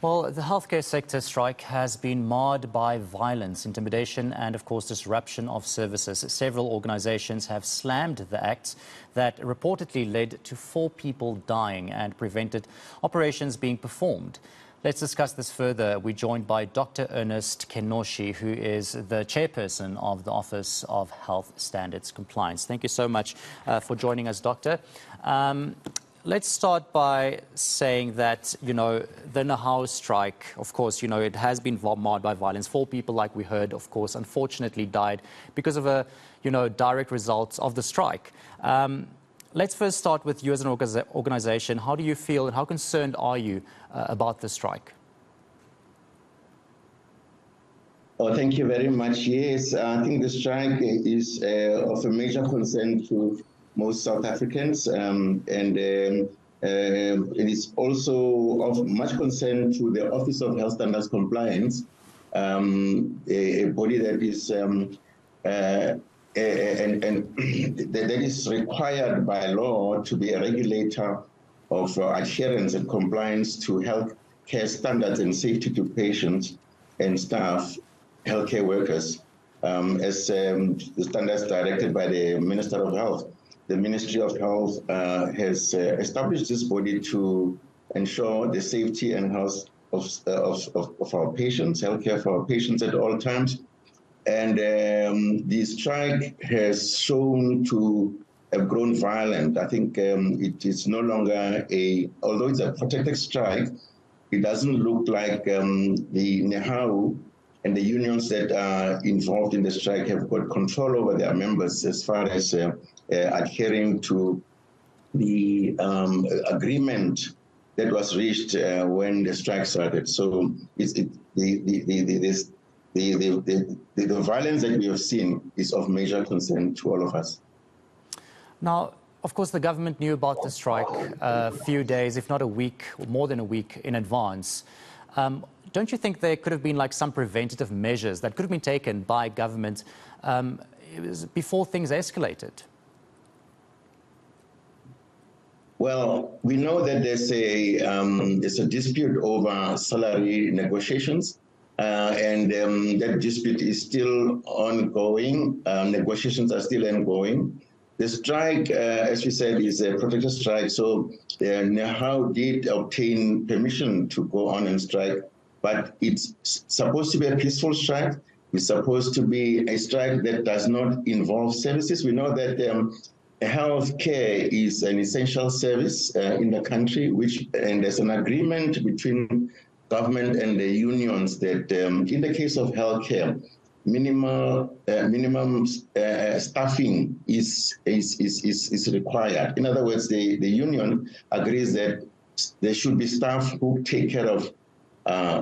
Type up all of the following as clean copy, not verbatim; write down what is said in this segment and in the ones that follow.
Well, the healthcare sector strike has been marred by violence, intimidation and, of course, disruption of services. Several organizations have slammed the acts that reportedly led to 4 people dying and prevented operations being performed. Let's discuss this further. We're joined by Dr. Ernest Kenoshi, who is the chairperson of the Office of Health Standards Compliance. Thank you so much for joining us, Doctor. Let's start by saying that, the Nahau strike, of course, it has been marred by violence. 4 people, like we heard, of course, unfortunately died because of a, direct result of the strike. Let's first start with you as an organization. How do you feel and how concerned are you about the strike? Oh, thank you very much. Yes, I think the strike is of a major concern to most South Africans, and it is also of much concern to the Office of Health Standards Compliance, a body that is that is required by law to be a regulator of adherence and compliance to health care standards and safety to patients and staff, healthcare workers, as the standards directed by the Minister of Health. The Ministry of Health has established this body to ensure the safety and health of our patients, healthcare for our patients at all times. And the strike has shown to have grown violent. I think it is no longer although it's a protected strike, it doesn't look like the Nahau and the unions that are involved in the strike have got control over their members as far as adhering to the agreement that was reached when the strike started. So the violence that we have seen is of major concern to all of us. Now, of course, the government knew about the strike a few days, if not a week, or more than a week in advance. Don't you think there could have been some preventative measures that could have been taken by government before things escalated? Well, we know that there's a dispute over salary negotiations, and that dispute is still ongoing. Negotiations are still ongoing. The strike, as we said, is a protected strike, so Nahau did obtain permission to go on and strike, but it's supposed to be a peaceful strike. It's supposed to be a strike that does not involve services. We know that health care is an essential service in the country, and there's an agreement between government and the unions that in the case of health care, minimum staffing is required. In other words, the union agrees that there should be staff who take care of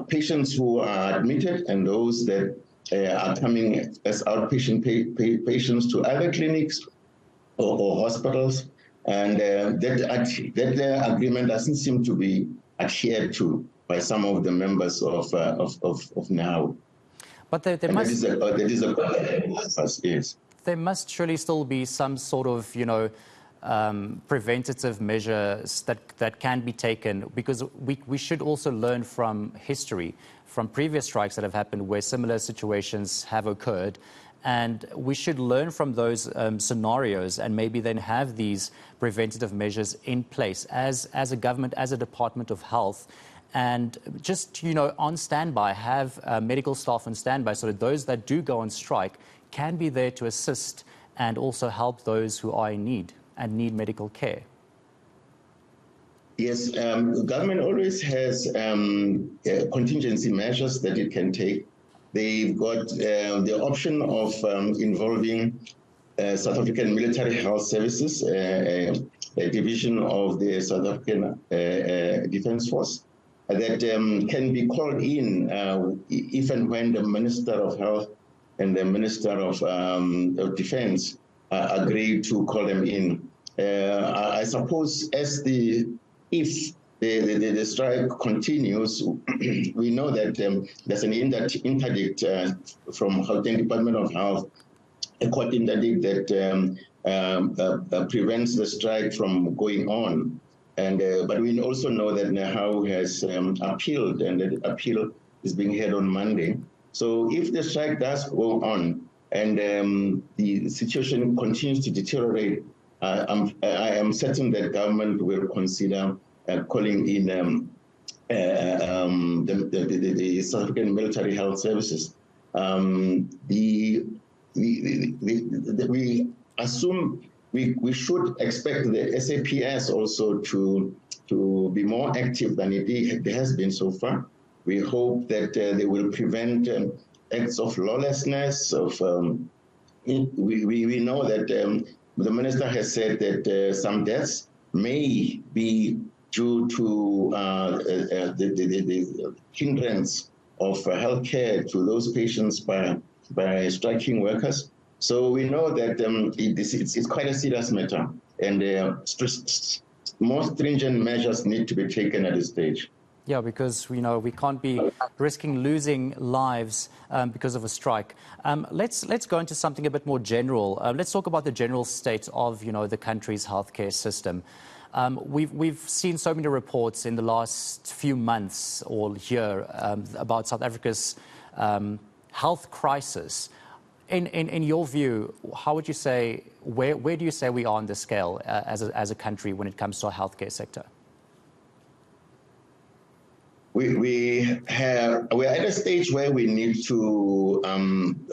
patients who are admitted and those that are coming as outpatient patients to other clinics or hospitals, and that agreement doesn't seem to be adhered to by some of the members of Nahau. But there must surely still be some sort of, preventative measures that can be taken, because we should also learn from history, from previous strikes that have happened where similar situations have occurred. And we should learn from those scenarios and maybe then have these preventative measures in place as a government, as a Department of Health, and just, on standby, have medical staff on standby so that those that do go on strike can be there to assist and also help those who are in need and need medical care. Yes, government always has contingency measures that it can take. They've got the option of involving South African Military Health Services, a division of the South African Defence Force, that can be called in if and when the Minister of Health and the Minister of Defence agree to call them in. I suppose if the strike continues, we know that there's an interdict from Gauteng Department of Health, a court interdict that prevents the strike from going on. But we also know that NEHAU has appealed, and the appeal is being heard on Monday. So if the strike does go on and the situation continues to deteriorate, I am certain that government will consider calling in the South African Military Health Services. We assume we should expect the SAPS also to be more active than it has been so far. We hope that they will prevent acts of lawlessness. We know that the minister has said that some deaths may be due to the hindrance of healthcare to those patients by striking workers. So we know that it's quite a serious matter, and more stringent measures need to be taken at this stage. Yeah, because we can't be risking losing lives because of a strike. Let's go into something a bit more general. Let's talk about the general state of the country's healthcare system. We've seen so many reports in the last few months or year about South Africa's health crisis. In your view, how would you say, where do you say we are on the scale as a country when it comes to our healthcare sector? We're at a stage where we need to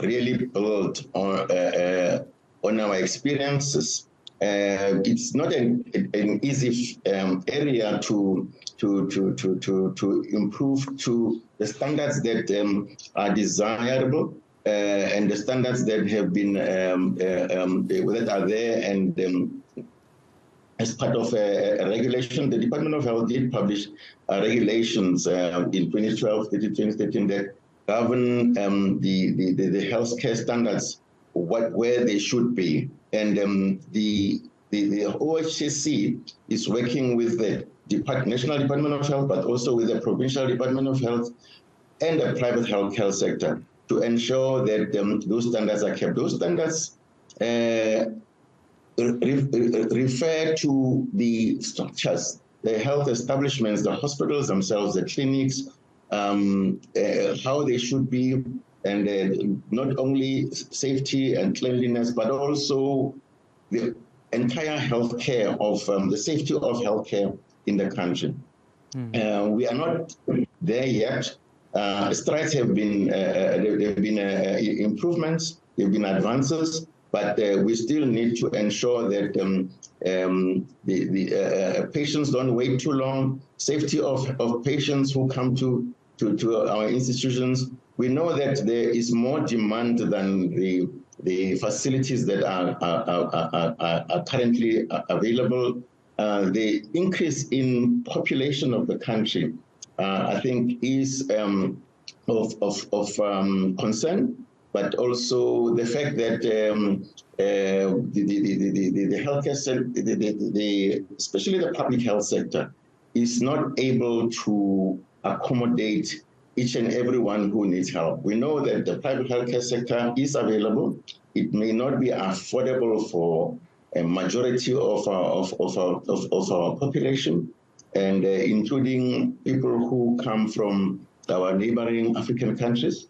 really build on our experiences. It's not an easy area to improve to the standards that are desirable and the standards that have been that are there. And as part of a regulation, the Department of Health did publish regulations in 2012, 2013 that govern the healthcare standards, where they should be. And the OHCC is working with the National Department of Health, but also with the Provincial Department of Health and the private healthcare sector to ensure that those standards are kept. Those standards refer to the structures, the health establishments, the hospitals themselves, the clinics, how they should be, and not only safety and cleanliness, but also the entire healthcare of the safety of healthcare in the country. We are not there yet. Strides have been, there have been improvements, there have been advances, but we still need to ensure that the patients don't wait too long. Safety of patients who come to our institutions. We know that there is more demand than the facilities that are currently available. The increase in population of the country, I think, is of concern, but also the fact that the healthcare sector, especially the public health sector, is not able to accommodate each and everyone who needs help. We know that the private healthcare sector is available. It may not be affordable for a majority of our population, and including people who come from our neighboring African countries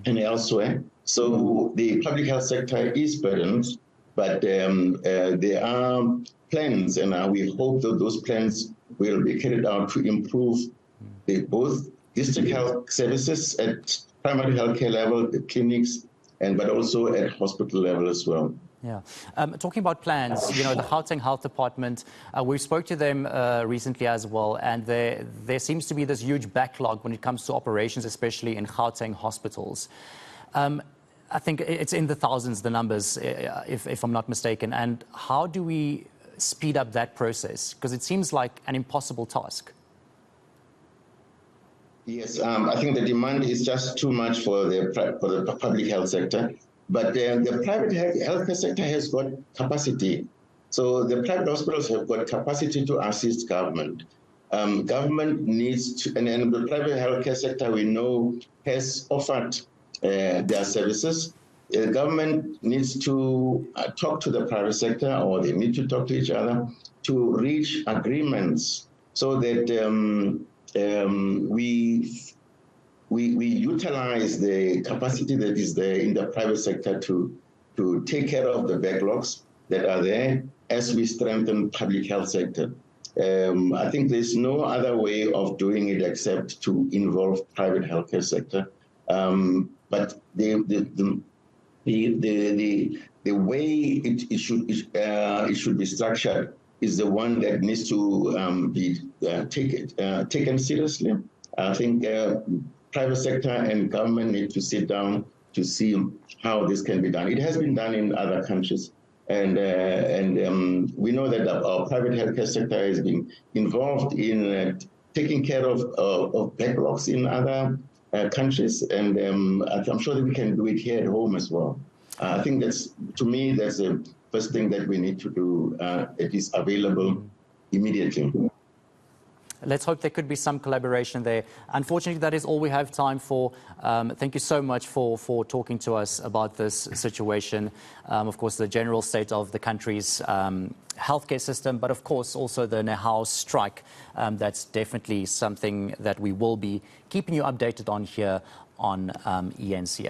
and elsewhere. So the public health sector is burdened, but there are plans, and we hope that those plans will be carried out to improve both district health services at primary healthcare level, the clinics, but also at hospital level as well. Yeah. Talking about plans, the Gauteng Health Department, we spoke to them recently as well, and there seems to be this huge backlog when it comes to operations, especially in Gauteng hospitals. I think it's in the thousands, the numbers, if I'm not mistaken. And how do we speed up that process? Because it seems like an impossible task. Yes, I think the demand is just too much for the public health sector. But the private healthcare sector has got capacity. So the private hospitals have got capacity to assist government. Government needs to, and the private healthcare sector, we know, has offered their services. the government needs to talk to the private sector, or they need to talk to each other to reach agreements so that we utilize the capacity that is there in the private sector to take care of the backlogs that are there as we strengthen public health sector. I think there's no other way of doing it except to involve private healthcare sector. But the way it should be structured is the one that needs to be taken seriously. I think private sector and government need to sit down to see how this can be done. It has been done in other countries, and we know that our private healthcare sector has been involved in taking care of backlogs in other countries, and I'm sure that we can do it here at home as well. I think to me, that's the first thing that we need to do. It is available immediately. Let's hope there could be some collaboration there. Unfortunately, that is all we have time for. Thank you so much for talking to us about this situation. Of course, the general state of the country's healthcare system, but of course also the Nehau strike. That's definitely something that we will be keeping you updated on here on eNCA.